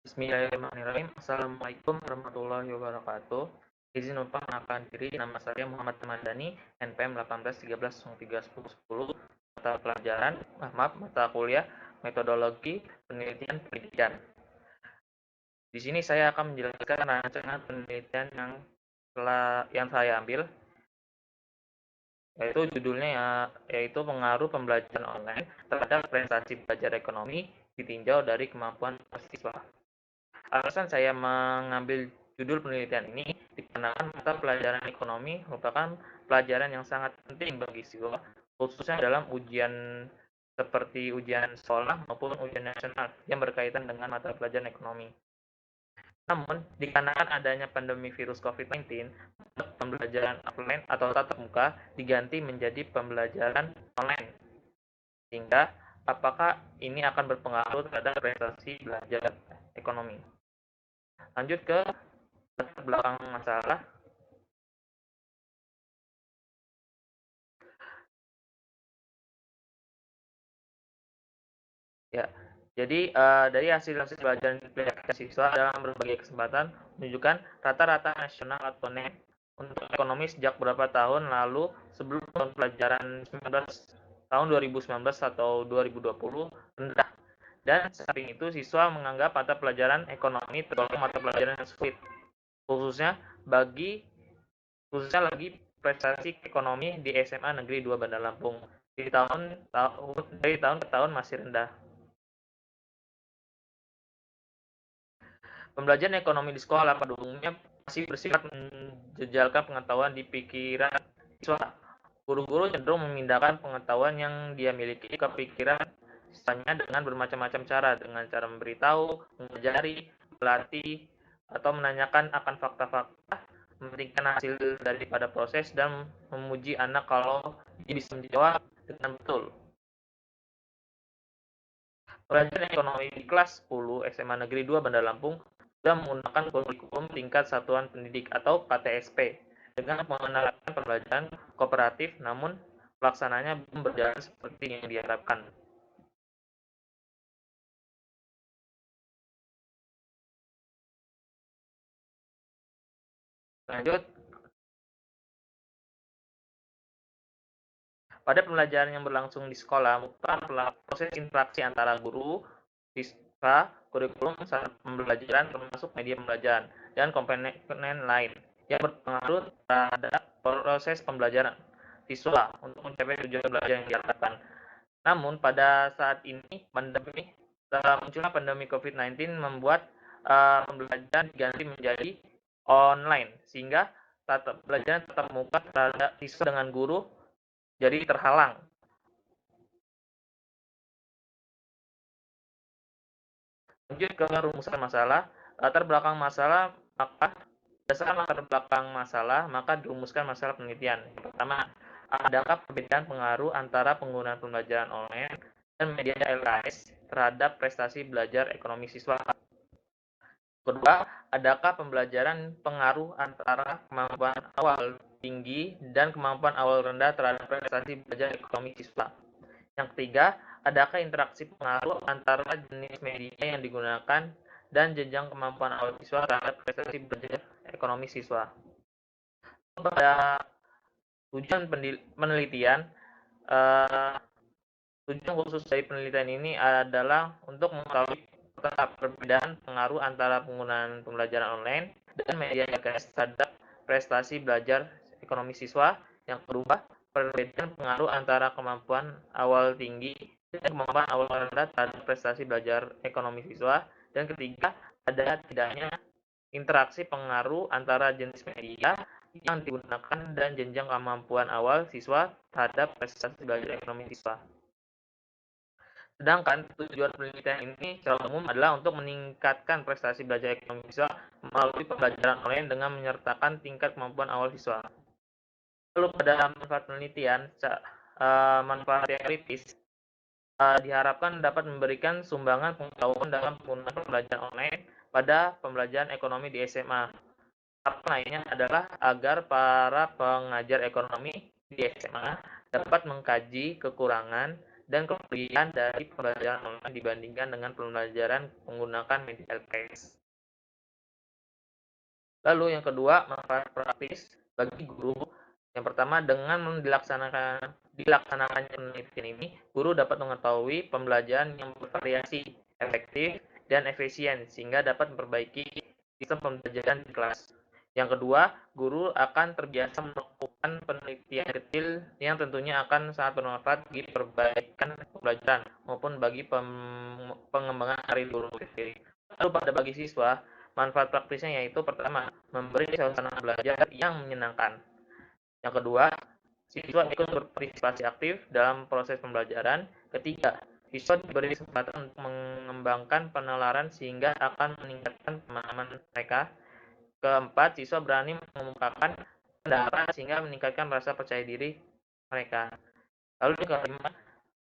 Bismillahirrahmanirrahim. Assalamualaikum warahmatullahi wabarakatuh. Izin memperkenalkan diri, nama saya Muhammad Tamadani, NPM 1813031010, mata kuliah Metodologi Penelitian Pendidikan. Di sini saya akan menjelaskan rancangan penelitian yang saya ambil, yaitu judulnya yaitu pengaruh pembelajaran online terhadap prestasi belajar ekonomi ditinjau dari kemampuan siswa. Alasan saya mengambil judul penelitian ini dikarenakan mata pelajaran ekonomi merupakan pelajaran yang sangat penting bagi siswa, khususnya dalam ujian seperti ujian sekolah maupun ujian nasional yang berkaitan dengan mata pelajaran ekonomi. Namun, dikarenakan adanya pandemi virus COVID-19, pembelajaran offline atau tatap muka diganti menjadi pembelajaran online. Sehingga, apakah ini akan berpengaruh terhadap prestasi belajar ekonomi? Lanjut ke latar belakang masalah. Ya, jadi dari hasil-hasil pelajaran siswa dalam berbagai kesempatan menunjukkan rata-rata nasional atau NEM untuk ekonomi sejak beberapa tahun lalu sebelum tahun pelajaran 2019 atau 2020 rendah. Dan samping itu siswa menganggap mata pelajaran ekonomi tergolong mata pelajaran yang sulit, khususnya lagi prestasi ekonomi di SMA Negeri 2 Bandar Lampung dari tahun ke tahun masih rendah. Pembelajaran ekonomi di sekolah pada umumnya masih bersifat menjejalkan pengetahuan di pikiran siswa. Guru-guru cenderung memindahkan pengetahuan yang dia miliki ke pikiran siswanya dengan bermacam-macam cara, dengan cara memberitahu, mengajari, melatih, atau menanyakan akan fakta-fakta, mementingkan hasil daripada proses, dan memuji anak kalau dia bisa menjawab dengan betul. Pelajaran ekonomi di kelas 10 SMA Negeri 2 Bandar Lampung sudah menggunakan kurikulum tingkat satuan pendidik atau KTSP dengan menerapkan pembelajaran kooperatif, namun pelaksananya belum berjalan seperti yang diharapkan. Lanjut, pada pembelajaran yang berlangsung di sekolah, merupakan proses interaksi antara guru, siswa, kurikulum, pembelajaran termasuk media pembelajaran, dan komponen lain yang berpengaruh terhadap proses pembelajaran siswa untuk mencapai tujuan belajar yang diharapkan. Namun pada saat ini munculnya pandemi COVID-19 membuat pembelajaran diganti menjadi online, sehingga pelajaran tatap muka terhadap siswa dengan guru jadi terhalang. Lanjut ke rumusan masalah. Latar belakang masalah, berdasarkan latar belakang masalah, maka dirumuskan masalah penelitian. Yang pertama, adakah perbedaan pengaruh antara penggunaan pembelajaran online dan media LKS terhadap prestasi belajar ekonomi siswa? Kedua, adakah pembelajaran pengaruh antara kemampuan awal tinggi dan kemampuan awal rendah terhadap prestasi belajar ekonomi siswa? Yang ketiga, adakah interaksi pengaruh antara jenis media yang digunakan dan jenjang kemampuan awal siswa terhadap prestasi belajar ekonomi siswa? Pada tujuan penelitian, eh, tujuan khusus dari penelitian ini adalah untuk mengetahui perbedaan pengaruh antara penggunaan pembelajaran online dan media LKS terhadap prestasi belajar ekonomi siswa. Yang kedua, perbedaan pengaruh antara kemampuan awal tinggi dan kemampuan awal rendah terhadap prestasi belajar ekonomi siswa. Dan ketiga, ada tidaknya interaksi pengaruh antara jenis media yang digunakan dan jenjang kemampuan awal siswa terhadap prestasi belajar ekonomi siswa. Sedangkan tujuan penelitian ini secara umum adalah untuk meningkatkan prestasi belajar ekonomi siswa melalui pembelajaran online dengan menyertakan tingkat kemampuan awal siswa. Lalu pada manfaat penelitian, manfaat teoritis diharapkan dapat memberikan sumbangan pengetahuan dalam penggunaan pembelajaran online pada pembelajaran ekonomi di SMA. Harapan lainnya adalah agar para pengajar ekonomi di SMA dapat mengkaji kekurangan dan kelebihan dari pembelajaran online dibandingkan dengan pembelajaran menggunakan media LKS. Lalu yang kedua, manfaat praktis bagi guru. Yang pertama, dengan dilaksanakannya penelitian ini, guru dapat mengetahui pembelajaran yang bervariasi, efektif, dan efisien, sehingga dapat memperbaiki sistem pembelajaran di kelas. Yang kedua, guru akan terbiasa melakukan penelitian kecil yang tentunya akan sangat bermanfaat bagi perbaikan pembelajaran maupun bagi pengembangan karir guru sendiri. Lalu bagi siswa, manfaat praktisnya yaitu pertama, memberi suasana belajar yang menyenangkan. Yang kedua, siswa ikut berpartisipasi aktif dalam proses pembelajaran. Ketiga, siswa diberi kesempatan untuk mengembangkan penalaran sehingga akan meningkatkan pemahaman mereka. Keempat, siswa berani mengungkapkan pendapat sehingga meningkatkan rasa percaya diri mereka. Lalu yang kelima,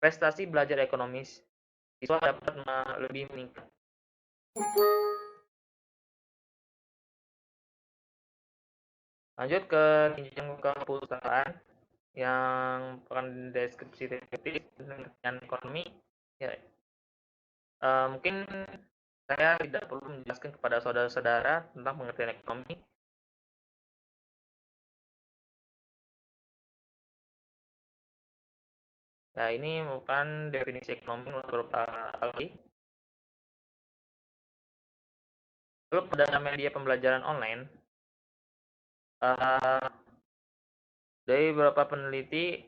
prestasi belajar ekonomis. Siswa dapat lebih meningkat. Lanjut ke jenjang keperusahaan yang akan deskripsi dengan ekonomi. Ya, mungkin saya tidak perlu menjelaskan kepada saudara-saudara tentang pengertian ekonomi. Nah, ini merupakan definisi ekonomi menurut beberapa kali. Lalu pada media pembelajaran online, dari beberapa peneliti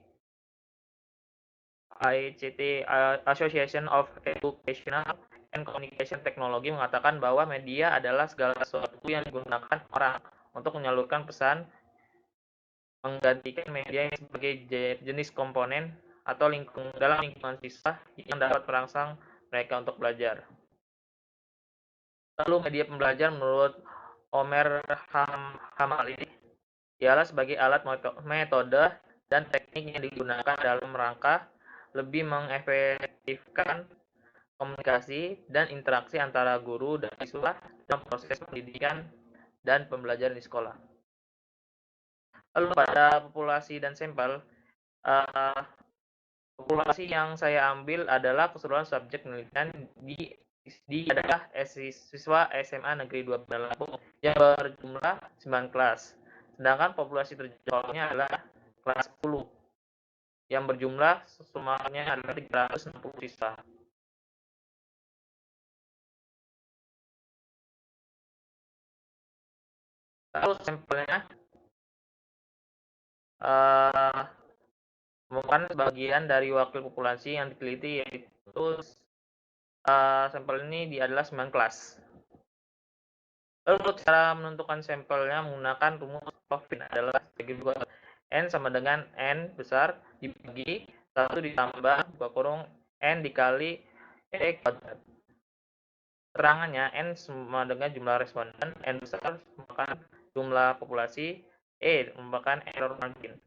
ICT Association of Educational and Communication Technology mengatakan bahwa media adalah segala sesuatu yang digunakan orang untuk menyalurkan pesan, menggantikan media sebagai jenis komponen atau dalam lingkungan siswa yang dapat merangsang mereka untuk belajar. Lalu media pembelajar menurut Omer Hamali ialah sebagai alat metode dan teknik yang digunakan dalam rangka lebih mengefektifkan komunikasi dan interaksi antara guru dan siswa dalam proses pendidikan dan pembelajaran di sekolah. Lalu pada populasi dan sampel, populasi yang saya ambil adalah keseluruhan subjek penelitian adalah siswa SMA Negeri 2 Bandar Lampung yang berjumlah 9 kelas. Sedangkan populasi terjangkaunya adalah kelas 10 yang berjumlah semuanya adalah 360 siswa. Lalu sampelnya merupakan sebagian dari wakil populasi yang diteliti, yaitu sampel ini adalah 9 kelas. Lalu cara menentukan sampelnya menggunakan rumus Coffin adalah sebagai N sama dengan N besar dibagi 1 ditambah buka kurung N dikali E kuadrat. Keterangannya N sama dengan jumlah responden, N besar merupakan jumlah populasi, E merupakan error margin.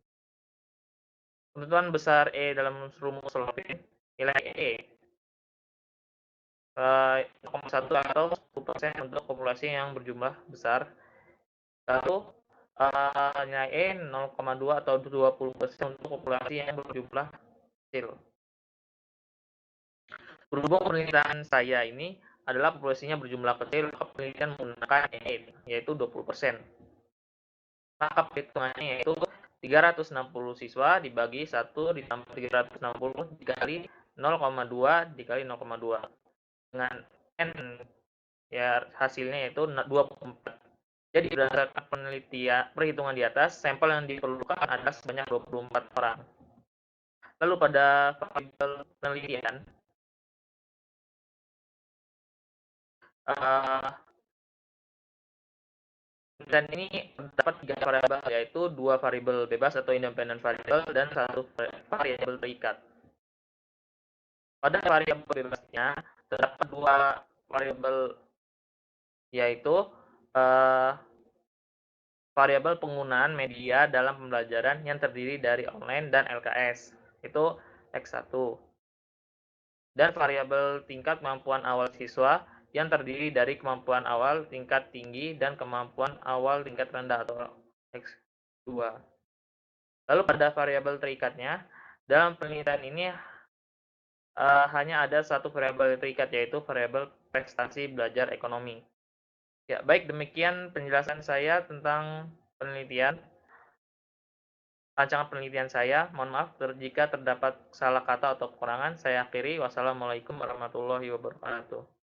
Ketentuan besar E dalam rumus Coffin, nilai E 0,1 atau 10% untuk populasi yang berjumlah besar. Lalu nilai E 0,2 atau 20% untuk populasi yang berjumlah kecil. Berhubung penelitian saya ini adalah populasinya berjumlah kecil, maka penelitian menggunakan E, yaitu 20%. Maka perhitungannya yaitu 360 siswa dibagi 1 ditambah 360 dikali 0,2 dikali 0,2. Dengan N ya hasilnya yaitu 24. Jadi berdasarkan perhitungan di atas, sampel yang diperlukan adalah sebanyak 24 orang. Lalu pada variabel penelitian, dan ini terdapat 3 variabel, yaitu 2 variabel bebas atau independent variable dan 1 variabel terikat. Pada variabel bebasnya terdapat 2 variabel, yaitu variabel penggunaan media dalam pembelajaran yang terdiri dari online dan LKS, itu X1. Dan variabel tingkat kemampuan awal siswa yang terdiri dari kemampuan awal tingkat tinggi dan kemampuan awal tingkat rendah atau X2. Lalu pada variabel terikatnya, dalam penelitian ini hanya ada satu variabel yang terikat, yaitu variabel prestasi belajar ekonomi. Ya, baik, demikian penjelasan saya tentang penelitian, rancangan penelitian saya. Mohon maaf jika terdapat salah kata atau kekurangan. Saya akhiri. Wassalamualaikum warahmatullahi wabarakatuh.